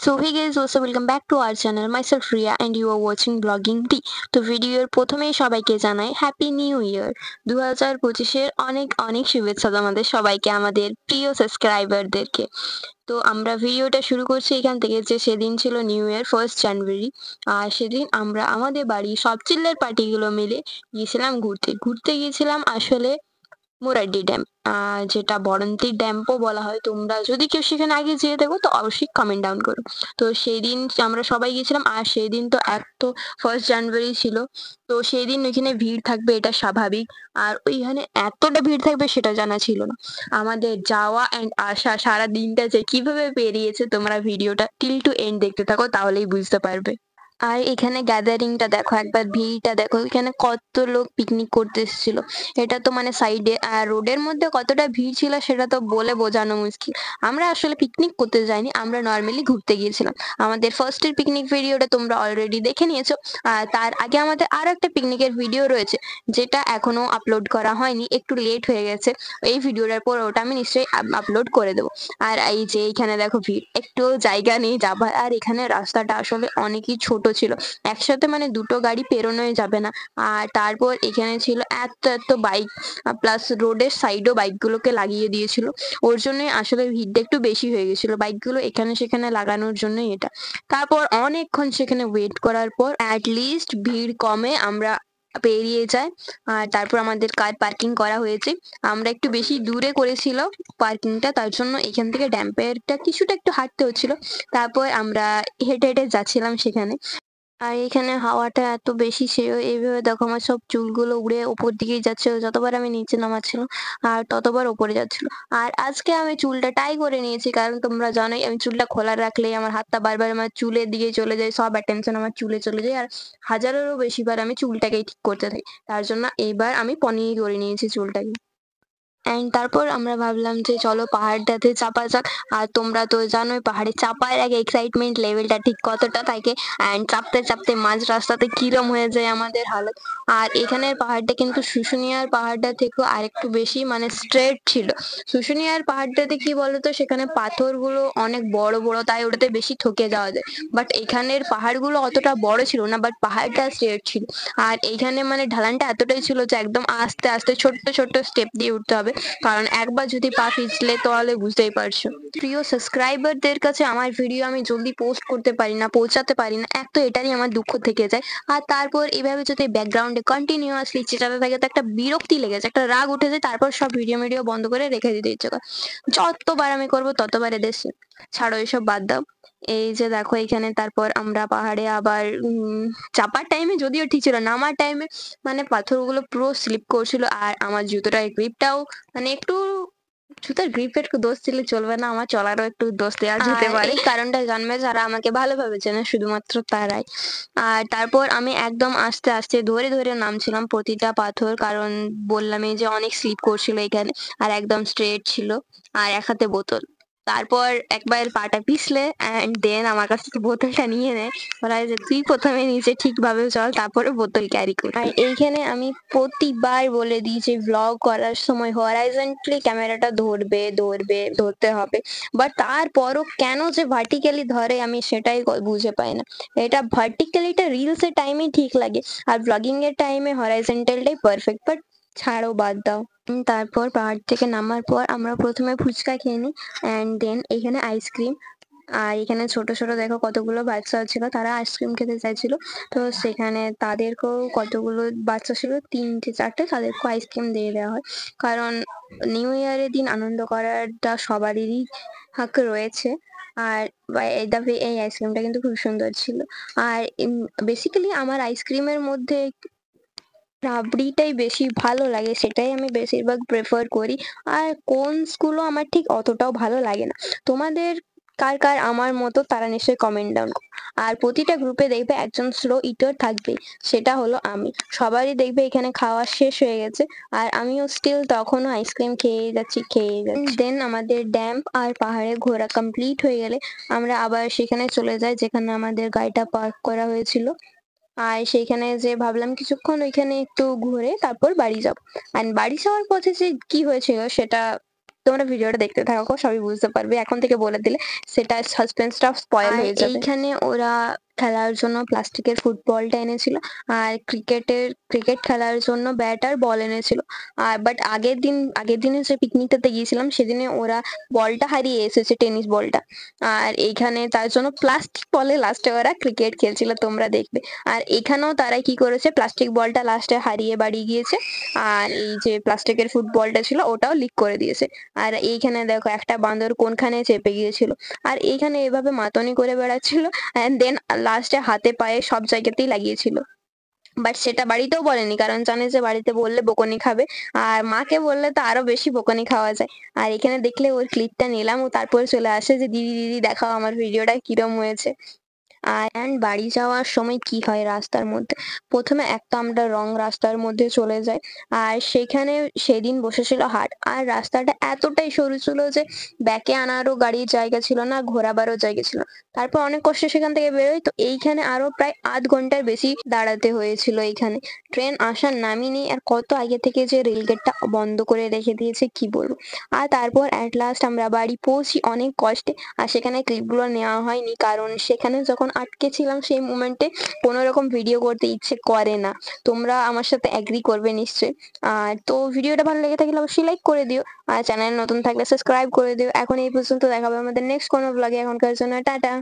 So hey guys, also welcome back to our channel. Myself Ria and you are watching Blogging Tea. তো ভিডিওর প্রথমেই সবাইকে জানাই happy new year. 2025-এর অনেক অনেক শুভেচ্ছা তোমাদের সবাইকে, আমাদের প্রিয় সাবস্ক্রাইবারদেরকে। তো আমরা ভিডিওটা শুরু করছি এখান থেকে যে সেদিন ছিল নিউ ইয়ার 1st জানুয়ারি। আর সেদিন আমরা আমাদের বাড়ির সব চিল্লার পার্টিগুলো মিলে গিয়েছিলাম ঘুরতে গিয়েছিলাম আসলে মুরাড্ডি ড্যাম, যেটা বরন্তি ড্যামও বলা হয়। তোমরা যদি কেউ সেখানে আগে যেয়ে থাকো তো অবশ্যই কমেন্ট ডাউন করো। তো সেই দিন আমরা সবাই গেছিলাম, আর সেই দিন তো 1st জানুয়ারি ছিল, তো সেই দিন ওইখানে ভিড় থাকবে এটা স্বাভাবিক। আর ওইখানে এতটা ভিড় থাকবে সেটা জানা ছিল না। আমাদের যাওয়া অ্যান্ড আসা সারা দিনটা যে কিভাবে পেরিয়েছে তোমরা ভিডিওটা টিল টু এন্ড দেখতে থাকো, তাহলেই বুঝতে পারবে। আর এখানে গ্যাদারিংটা দেখো, একবার ভিড়টা দেখো, এখানে কত লোক পিকনিক করতে এসেছিল। এটা তো মানে সাইডে, আর রোডের মধ্যে কতটা ভিড় ছিল সেটা তো বলে বোঝানো মুশকিল। আমরা আসলে পিকনিক করতে যাইনি, আমরা নর্মালি ঘুরতে গিয়েছিলাম। আমাদের ফার্স্টের পিকনিক ভিডিওটা তোমরা অলরেডি দেখে নিয়েছো। আর তার আগে আমাদের আরো একটা পিকনিকের ভিডিও রয়েছে, যেটা এখনো আপলোড করা হয়নি, একটু লেট হয়ে গেছে। এই ভিডিওটার পর ওটা আমি নিশ্চয়ই আপলোড করে দেবো। আর এই যে এইখানে দেখো ভিড়, একটু জায়গা নেই যাবার। আর এখানে রাস্তাটা আসলে অনেকই ছোট ছিল, একসাথে মানে দুটো গাড়ি পেরোনোই যাবে না। আর তারপর এখানে ছিল এত এত বাইক, প্লাস রোডের সাইডও বাইকগুলোকে লাগিয়ে দিয়েছিল। ওর জন্যই আসলে ভিড়টা একটু বেশি হয়ে গেছিল, বাইকগুলো এখানে সেখানে লাগানোর জন্যই এটা। তারপর অনেকক্ষণ সেখানে ওয়েট করার পর লিস্ট ভিড় কমে আমরা পেরিয়ে যায়। আর তারপর আমাদের কার পার্কিং করা হয়েছে। আমরা একটু বেশি দূরে করেছিল পার্কিংটা, তার জন্য এখান থেকে ড্যাম্পেরটা কিছুটা একটু হাঁটতে হচ্ছিল। তারপর আমরা হেঁটে হেঁটে যাচ্ছিলাম সেখানে। আর এখানে হাওয়াটা এত বেশি ছিল, এইভাবে দেখো আমার সব চুলগুলো উড়ে ওপর দিকেই যাচ্ছিল, যতবার আমি নিচে নামাচ্ছিলাম আর ততবার ওপরে যাচ্ছিল। আর আজকে আমি চুলটা টাই করে নিয়েছি, কারণ তোমরা জানোই আমি চুলটা খোলা রাখলেই আমার হাতটা বারবার আমার চুলের দিকে চলে যায়, সব অ্যাটেনশন আমার চুলে চলে যায়। আর হাজারেরও বেশি বার আমি চুলটাকেই ঠিক করতে থাকি, তার জন্য এইবার আমি পনিই করে নিয়েছি চুলটাকে। অ্যান্ড তারপর আমরা ভাবলাম যে চলো পাহাড়টাতে চাপা যাক। আর তোমরা তো জানোই পাহাড়ে চাপার আগে এক্সাইটমেন্ট লেভেলটা ঠিক কতটা থাকে, অ্যান্ড চাপতে চাপতে মাঝ রাস্তাতে কিরম হয়ে যায় আমাদের হালত। আর এখানের পাহাড়টা কিন্তু শুশুনিয়ার পাহাড়টা থেকেও আরেকটু বেশি মানে স্ট্রেট ছিল। শুশুনিয়ার পাহাড়টাতে কি বলতো, সেখানে পাথরগুলো অনেক বড় বড়, তাই ওটাতে বেশি ঠকে যাওয়া যায়। বাট এখানের পাহাড়গুলো অতটা বড় ছিল না, বাট পাহাড়টা স্ট্রেট ছিল। আর এইখানে মানে ঢালানটা এতটাই ছিল যে একদম আস্তে আস্তে ছোট্ট ছোট্ট স্টেপ দিয়ে উঠতে হবে, কারণ একবার যদি পা পিছলে তাহলে বুঝতেই পারছো। প্রিয় সাবস্ক্রাইবারদের কাছে আমার ভিডিও আমি জলদি পোস্ট করতে পারি না, পৌঁছাতে পারি না, এক তো এটারই আমার দুঃখ থেকে যায়। আর তারপর এভাবে যদি ব্যাকগ্রাউন্ডে কন্টিনিউয়াসলি চেঁচাতে থাকে তো একটা বিরক্তি লেগে যায়, একটা রাগ উঠে যায়, তারপর সব ভিডিও বন্ধ করে রেখে দিতে ইচ্ছে করে। যতবার আমি করবো ততবার এদের ছাড়ো, এসব বাদ দাও। এই যে দেখো এখানে তারপর আমরা পাহাড়ে আবার চাপার টাইমে যদিও ঠিক ছিল, নামার টাইমে মানে পাথরগুলো পুরো স্লিপ করছিল। আর আমার জুতোটার গ্রিপটাও মানে একটু, জুতার গ্রিপের একটু দোষ দিলে চলবে না, আমার চলারও একটু দোষ দেওয়া যেতে পারে। এই কারণটা জানবে যারা আমাকে ভালোভাবে চেনে, শুধুমাত্র তারাই। আর তারপর আমি একদম আস্তে আস্তে ধরে ধরে নামছিলাম প্রতিটা পাথর, কারণ বললামই যে অনেক স্লিপ করছিল এখানে। আর একদম স্ট্রেট ছিল, আর এক হাতে বোতল। তারপর একবার পাটা পিছলে অ্যান্ড দেন আমার কাছ থেকে বোতলটা নিয়ে নেয়, বলা হয় যে তুই প্রথমে নিচে ঠিকভাবে চল, তারপরে বোতল ক্যারি কর। আর এইখানে আমি প্রতিবার বলে দিই যে ভ্লগ করার সময় হরাইজন্টালি ক্যামেরাটা ধরতে হবে, বাট তারপরও কেন যে ভার্টিক্যালি ধরে আমি সেটাই বুঝে পাই না। এটা ভার্টিক্যালিটা রিলসের টাইমে ঠিক লাগে, আর ব্লগিং এর টাইমে হরাইজন্টালটাই পারফেক্ট, বাট ছাড়ো, বাদ দাও। তারপর পাহাড় থেকে নামার পর আমরা প্রথমে ফুচকা খেয়ে নিই, অ্যান্ড দেন এখানে আইসক্রিম। আর এখানে ছোট ছোট দেখো কতগুলো বাচ্চা ছিল, তারা আইসক্রিম খেতে চাইছিল। তো সেখানে তাদেরকেও কতগুলো বাচ্চা ছিল, 3-4টে, তাদেরকেও আইসক্রিম দিয়ে দেওয়া হয়, কারণ নিউ ইয়ারের দিন আনন্দ করাটা সবারই হক রয়েছে। আর এই দফে এই আইসক্রিমটা কিন্তু খুব সুন্দর ছিল। আর বেসিক্যালি আমার আইসক্রিমের মধ্যে রাবড়িটাই বেশি ভালো লাগে, সেটাই আমি বেশিরভাগ প্রেফার করি। আর কোনসগুলো আমার ঠিক অতটাও ভালো লাগে না। তোমাদের কার কার আমার মতো তারা নিশ্চয়ই কমেন্ট ডাউন করো। আর প্রতিটা গ্রুপে দেখবে একজন স্লো ইটার থাকবেই, সেটা হলো আমি। সবারই দেখবে এখানে খাওয়া শেষ হয়ে গেছে, আর আমিও স্টিল তখনও আইসক্রিম খেয়ে যাচ্ছি। দেন আমাদের ড্যাম আর পাহাড়ে ঘোরা কমপ্লিট হয়ে গেলে আমরা আবার সেখানে চলে যাই যেখানে আমাদের গাড়িটা পার্ক করা হয়েছিল। আর সেইখানে যে ভাবলাম কিছুক্ষণ ওইখানে একটু ঘুরে তারপর বাড়ি যাব। আর বাড়ি যাওয়ার পথে যে কি হয়েছিল সেটা তোমরা ভিডিওটা দেখতে থাকো, সবই বুঝতে পারবে। এখন থেকে বলে দিলে সেটা সাসপেন্সটা স্পয়েল হয়ে যাবে। এইখানে ওরা খেলার জন্য প্লাস্টিকের ফুটবলটা এনেছিল, আর ক্রিকেট খেলার জন্য ব্যাট আর বল এনেছিল। আর বাট আগের দিনে যে পিকনিকটাতে গিয়েছিলাম সেদিনে ওরা বলটা হারিয়ে এসেছে, টেনিস বলটা। আর এইখানে তার জন্য প্লাস্টিক বলে লাস্টে ওরা ক্রিকেট খেলছিল, তোমরা দেখবে। আর এখানেও তারা কি করেছে, প্লাস্টিক বলটা লাস্টে হারিয়ে বাড়ি গিয়েছে, আর এই যে প্লাস্টিকের ফুটবলটা ছিল ওটাও লিক করে দিয়েছে। আর এইখানে দেখো একটা বান্দর কোনখানে চেপে গিয়েছিল, আর এইখানে এভাবে মাতনি করে বেড়াচ্ছিল, অ্যান্ড দেন লাস্টে হাতে পায়ে সব জায়গাতেই লাগিয়েছিল। বাট সেটা বাড়িতেও বলেনি, কারণ জানে যে বাড়িতে বললে বকুনি খাবে, আর মাকে বললে তো আরো বেশি বকুনি খাওয়া যায়। আর এখানে দেখলে ওর ক্লিপটা নিলাম, ও তারপরে চলে আসে যে দিদি দিদি দেখাও আমার ভিডিওটা কিরম হয়েছে। অ্যান্ড বাড়ি যাওয়ার সময় কি হয় রাস্তার মধ্যে, প্রথমে একটা আমরা রং রাস্তার মধ্যে চলে যাই, আর সেখানে সেদিন বসেছিল হাট, আর রাস্তাটা এতটাই সরু ছিল যে ব্যাকে আনারও গাড়ির জায়গা ছিল না, ঘোরাবারও জায়গা ছিল না। তারপর অনেক কষ্টে সেখান থেকে বেরোই, তো এইখানে আরো প্রায় আধ ঘন্টার বেশি দাঁড়াতে হয়েছিল। এইখানে ট্রেন আসার নামই নেই, আর কত আগে থেকে যে রেলগেটটা বন্ধ করে রেখে দিয়েছে কি বলবো। আর তারপর অ্যাট লাস্ট আমরা বাড়ি পৌঁছি অনেক কষ্টে। আর সেখানে ক্লিপগুলো নেওয়া হয়নি, কারণ সেখানে যখন আটকে ছিলাম সেই মুমেন্টে কোনো রকম ভিডিও করতে ইচ্ছে করে না। তোমরা আমার সাথে অ্যাগ্রি করবে নিশ্চয়ই। আর তো ভিডিওটা ভালো লেগে থাকলে অবশ্যই লাইক করে দিও, আর চ্যানেল নতুন থাকলে সাবস্ক্রাইব করে দিও। এখন এই পর্যন্ত, দেখাবে আমাদের নেক্সট কোনো ব্লগে। এখনকার জন্য টাটা।